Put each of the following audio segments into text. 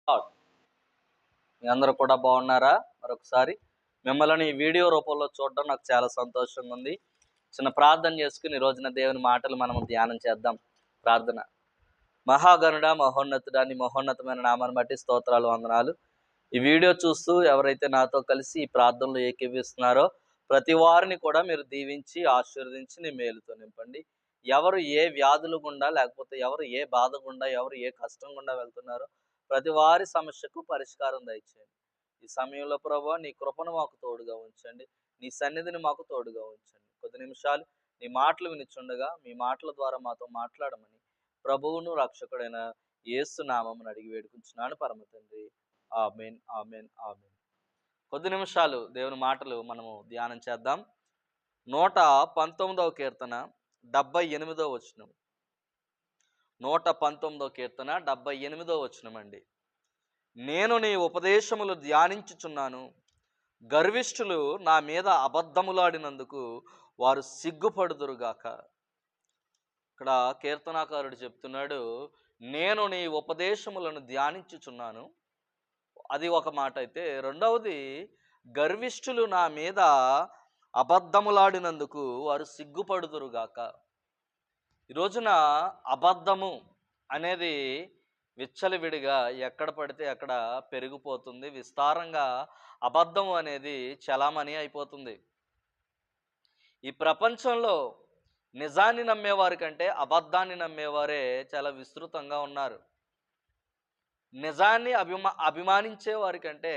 మీ అందరూ కూడా బాగున్నారా? మరొకసారి మిమ్మల్ని ఈ వీడియో రూపంలో చూడడం నాకు చాలా సంతోషంగా ఉంది. చిన్న ప్రార్థన చేసుకుని ఈ రోజున దేవుని మాటలు మనం ధ్యానం చేద్దాం. ప్రార్థన. మహాగణుడ, మహోన్నతుడా, నీ మహోన్నతమైన నామాన్ని బట్టి స్తోత్రాలు, వందనాలు. ఈ వీడియో చూస్తూ ఎవరైతే నాతో కలిసి ఈ ప్రార్థనలో ఏకీభవిస్తున్నారో ప్రతి వారిని కూడా మీరు దీవించి ఆశీర్వదించి నీ మేలుతో నింపండి. ఎవరు ఏ వ్యాధులు గుండా, లేకపోతే ఎవరు ఏ బాధ గుండా, ఎవరు ఏ కష్టం గుండా వెళ్తున్నారో ప్రతి వారి సమస్యకు పరిష్కారం దయచేయండి. ఈ సమయంలో ప్రభువా నీ కృపను మాకు తోడుగా ఉంచండి. నీ సన్నిధిని మాకు తోడుగా ఉంచండి. కొద్ది నిమిషాలు నీ మాటలు వినిచుండగా మీ మాటల ద్వారా మాతో మాట్లాడమని ప్రభువును రక్షకుడైన యేసు నామమున అడిగి వేడుకుంటున్నాను పరమ తండ్రి. ఆమేన్, ఆమేన్, ఆమేన్. కొద్ది నిమిషాలు దేవుని మాటలు మనము ధ్యానం చేద్దాం. 119వ కీర్తన 78వ వచనం. 119వ కీర్తన 78వ వచనం అండి. నేను నీ ఉపదేశములు ధ్యానించుచున్నాను. గర్విష్ఠులు నా మీద అబద్ధములాడినందుకు వారు సిగ్గుపడుదురుగాక. ఇక్కడ కీర్తనాకారుడు చెప్తున్నాడు, నేను నీ ఉపదేశములను ధ్యానించుచున్నాను. అది ఒక మాట అయితే, రెండవది గర్విష్ఠులు నా మీద అబద్ధములాడినందుకు వారు సిగ్గుపడుదురుగాక. ఈ రోజున అబద్ధము అనేది విచ్చలవిడిగా ఎక్కడ పడితే అక్కడ పెరిగిపోతుంది. విస్తారంగా అబద్ధము అనేది చలామణి అయిపోతుంది. ఈ ప్రపంచంలో నిజాన్ని నమ్మేవారి కంటే అబద్ధాన్ని నమ్మేవారే చాలా విస్తృతంగా ఉన్నారు. నిజాన్ని అభిమానించే వారి కంటే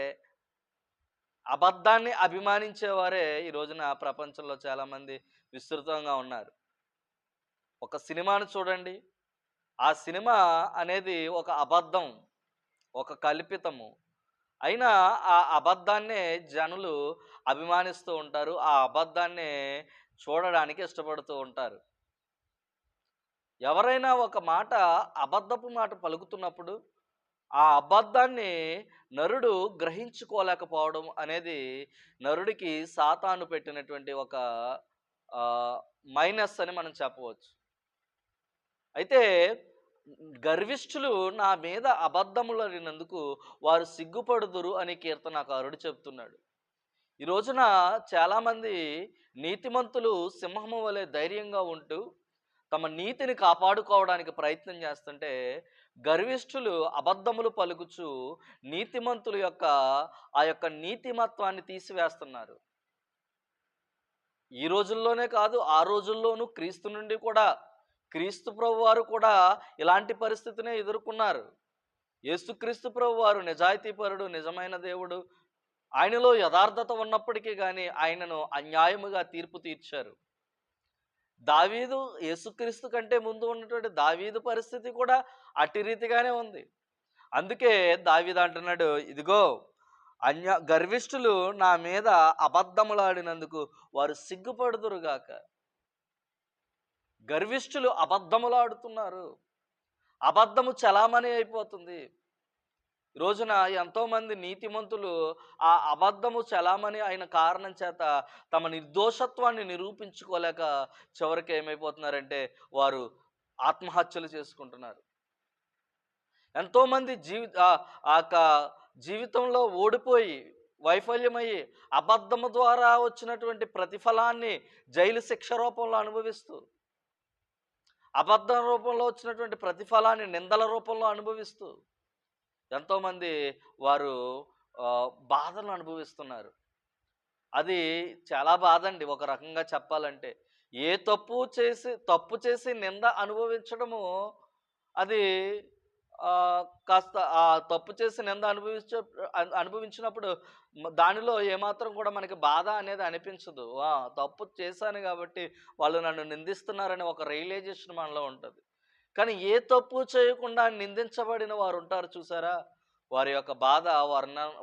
అబద్ధాన్ని అభిమానించేవారే ఈ రోజున ప్రపంచంలో చాలామంది విస్తృతంగా ఉన్నారు. ఒక సినిమాను చూడండి. ఆ సినిమా అనేది ఒక అబద్ధం, ఒక కల్పితము. అయినా ఆ అబద్ధాన్నే జనులు అభిమానిస్తూ ఉంటారు. ఆ అబద్ధాన్నే చూడడానికి ఇష్టపడుతూ ఉంటారు. ఎవరైనా ఒక మాట అబద్ధపు మాట పలుకుతున్నప్పుడు ఆ అబద్ధాన్ని నరుడు గ్రహించుకోలేకపోవడం అనేది నరుడికి సాతాను పెట్టినటువంటి ఒక మైనస్ అని మనం చెప్పవచ్చు. అయితే గర్విష్ఠులు నా మీద అబద్ధములడినందుకు వారు సిగ్గుపడుదురు అని కీర్తనాకారుడు చెప్తున్నాడు. ఈ రోజున చాలామంది నీతిమంతులు సింహము వలె ధైర్యంగా ఉంటూ తమ నీతిని కాపాడుకోవడానికి ప్రయత్నం చేస్తుంటే, గర్విష్ఠులు అబద్ధములు పలుకుచు నీతిమంతుల యొక్క ఆ యొక్క నీతిమత్వాన్ని తీసివేస్తున్నారు. ఈ రోజుల్లోనే కాదు, ఆ రోజుల్లోనూ క్రీస్తు నుండి కూడా క్రీస్తు ప్రభువారు కూడా ఇలాంటి పరిస్థితినే ఎదుర్కొన్నారు. యేసుక్రీస్తు ప్రభువారు నిజాయితీపరుడు, నిజమైన దేవుడు. ఆయనలో యథార్థత ఉన్నప్పటికీ కానీ ఆయనను అన్యాయముగా తీర్పు తీర్చారు. దావీదు యేసుక్రీస్తు కంటే ముందు ఉన్నటువంటి దావీదు పరిస్థితి కూడా అట్టి రీతిగానే ఉంది. అందుకే దావీదు అంటున్నాడు, ఇదిగో గర్విష్ఠులు నా మీద అబద్ధములాడినందుకు వారు సిగ్గుపడుదురుగాక. గర్విష్ఠులు అబద్ధములాడుతున్నారు. అబద్ధము చలామణి అయిపోతుంది. ఈ రోజున ఎంతోమంది నీతిమంతులు ఆ అబద్ధము చలామణి అయిన కారణం చేత తమ నిర్దోషత్వాన్ని నిరూపించుకోలేక చివరికి ఏమైపోతున్నారంటే వారు ఆత్మహత్యలు చేసుకుంటున్నారు. ఎంతోమంది జీవితంలో ఓడిపోయి వైఫల్యమయ్యి అబద్ధము ద్వారా వచ్చినటువంటి ప్రతిఫలాన్ని జైలు శిక్ష రూపంలో అనుభవిస్తూ, అబద్ధం రూపంలో వచ్చినటువంటి ప్రతిఫలాన్ని నిందల రూపంలో అనుభవిస్తూ ఎంతోమంది వారు బాధను అనుభవిస్తున్నారు. అది చాలా బాధ అండి. ఒక రకంగా చెప్పాలంటే ఏ తప్పు చేసి నింద అనుభవించడము అది కాస్త ఆ తప్పు చేసి నింద అనుభవించినప్పుడు దానిలో ఏమాత్రం కూడా మనకి బాధ అనేది అనిపించదు. తప్పు చేశాను కాబట్టి వాళ్ళు నన్ను నిందిస్తున్నారనే ఒక రియలైజేషన్ మనలో ఉంటుంది. కానీ ఏ తప్పు చేయకుండా నిందించబడిన వారు ఉంటారు చూసారా, వారి యొక్క బాధ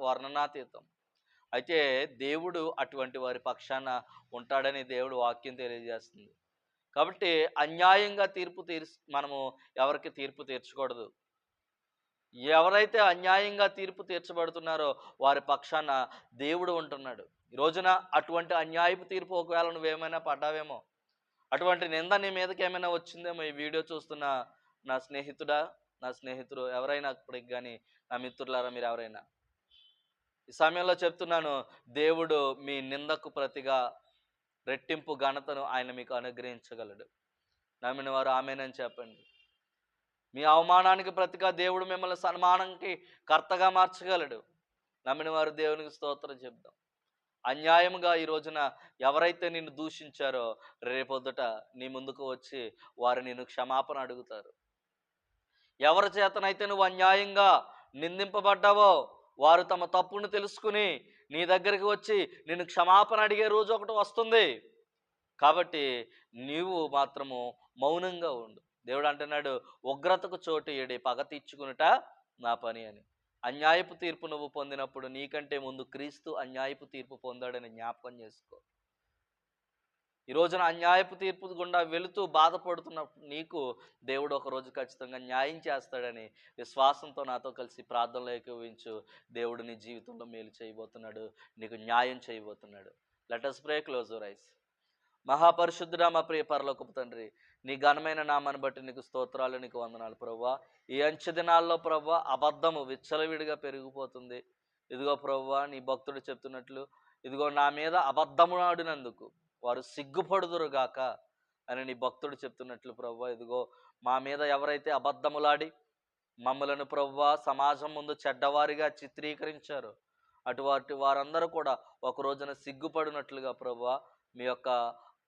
వర్ణనాతీతం. అయితే దేవుడు అటువంటి వారి పక్షాన ఉంటాడని దేవుడు వాక్యం తెలియజేస్తుంది. కాబట్టి అన్యాయంగా మనము ఎవరికి తీర్పు తీర్చకూడదు. ఎవరైతే అన్యాయంగా తీర్పు తీర్చబడుతున్నారో వారి పక్షాన దేవుడు ఉంటున్నాడు. ఈ రోజున అటువంటి అన్యాయపు తీర్పు ఒకవేళ నువ్వేమైనా పడ్డావేమో, అటువంటి నింద నీ మీదకి ఏమైనా వచ్చిందేమో ఈ వీడియో చూస్తున్న నా స్నేహితుడా, నా స్నేహితులు ఎవరైనప్పటికి కానీ, నా మిత్రులారా మీరు ఎవరైనా, ఈ సమయంలో చెప్తున్నాను, దేవుడు మీ నిందకు ప్రతిగా రెట్టింపు ఘనతను ఆయన మీకు అనుగ్రహించగలడు. నమ్మిన వారు ఆమేనని చెప్పండి. మీ అవమానానికి ప్రతిగా దేవుడు మిమ్మల్ని సన్మానానికి కర్తగా మార్చగలడు. నమ్మిన వారు దేవునికి స్తోత్రం చెప్దాం. అన్యాయముగా ఈ రోజున ఎవరైతే నిన్ను దూషించారో రేపొద్దుట నీ ముందుకు వచ్చి వారు నిన్ను క్షమాపణ అడుగుతారు. ఎవరి చేతనైతే నువ్వు అన్యాయంగా నిందింపబడ్డావో వారు తమ తప్పును తెలుసుకుని నీ దగ్గరికి వచ్చి నిన్ను క్షమాపణ అడిగే రోజు ఒకటి వస్తుంది. కాబట్టి నీవు మాత్రము మౌనంగా ఉండు. దేవుడు అంటున్నాడు, ఉగ్రతకు చోటు ఇయ్యడి, పగ తీర్చుకునుట నా పని అని. అన్యాయపు తీర్పు నువ్వు పొందినప్పుడు నీకంటే ముందు క్రీస్తు అన్యాయపు తీర్పు పొందాడని జ్ఞాపకం చేసుకో. ఈ రోజున అన్యాయపు తీర్పు గుండా వెళుతూ బాధపడుతున్న నీకు దేవుడు ఒకరోజు ఖచ్చితంగా న్యాయం చేస్తాడని విశ్వాసంతో నాతో కలిసి ప్రార్థనలో ఏకీభవించు. దేవుడు నీ జీవితంలో మేలు చేయబోతున్నాడు, నీకు న్యాయం చేయబోతున్నాడు. Let us pray, close your eyes. మహాపరిశుద్ధుడా, మా ప్రియ పరలోకపు తండ్రి, నీ ఘనమైన నామాన్ని బట్టి నీకు స్తోత్రాలు, నీకు వందనాలు ప్రభువా. ఈ అంచె దినాల్లో ప్రభువా అబద్ధము విచ్చలవిడిగా పెరిగిపోతుంది. ఇదిగో ప్రభువా, నీ భక్తుడు చెప్తున్నట్లు, ఇదిగో నా మీద అబద్ధము ఆడినందుకు వారు సిగ్గుపడుదురుగాక అని నీ భక్తుడు చెప్తున్నట్లు ప్రభువా, ఇదిగో మా మీద ఎవరైతే అబద్ధములాడి మమ్మలను ప్రభువా సమాజం ముందు చెడ్డవారిగా చిత్రీకరించారో అటువంటి వారందరూ కూడా ఒక రోజున సిగ్గుపడినట్లుగా ప్రభువా మీ యొక్క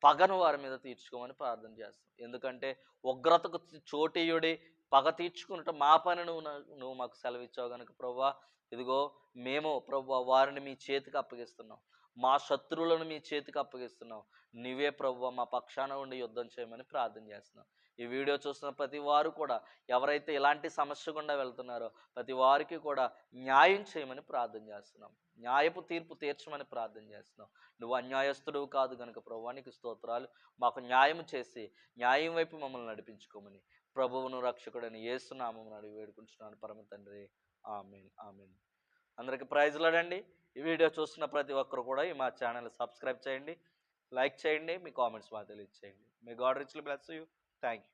పగను వారి మీద తీర్చుకోమని ప్రార్థన చేస్తాం. ఎందుకంటే ఉగ్రతకు చోటీయుడి పగ తీర్చుకున్నట్టు మా పని నువ్వు మాకు సెలవిచ్చావు కనుక ప్రభువా, ఇదిగో మేము ప్రభువా వారిని మీ చేతికి అప్పగిస్తున్నాం, మా శత్రువులను మీ చేతికి అప్పగిస్తున్నాం. నీవే ప్రభువా మా పక్షాన ఉండి యుద్ధం చేయమని ప్రార్థన చేస్తున్నాం. ఈ వీడియో చూస్తున్న ప్రతి వారు కూడా ఎవరైతే ఇలాంటి సమస్య గుండా వెళ్తున్నారో ప్రతి వారికి కూడా న్యాయం చేయమని ప్రార్థన చేస్తున్నాం. న్యాయపు తీర్పు తీర్చమని ప్రార్థన చేస్తున్నాం. నువ్వు అన్యాయస్తుడు కాదు కనుక ప్రభువా నీకు స్తోత్రాలు. మాకు న్యాయం చేసి న్యాయం వైపు మమ్మల్ని నడిపించుకోమని ప్రభువును రక్షకుడని యేసు నామమున అడిగి వేడుకుంటున్నాను పరమ తండ్రి. ఆమేన్, ఆమేన్. అందరికీ ప్రైజ్లాడండి. ఈ వీడియో చూస్తున్న ప్రతి ఒక్కరు కూడా ఈ మా ఛానల్ సబ్స్క్రైబ్ చేయండి, లైక్ చేయండి, మీ కామెంట్స్ మాకు తెలియజేయండి. May God richly bless you. Thank you.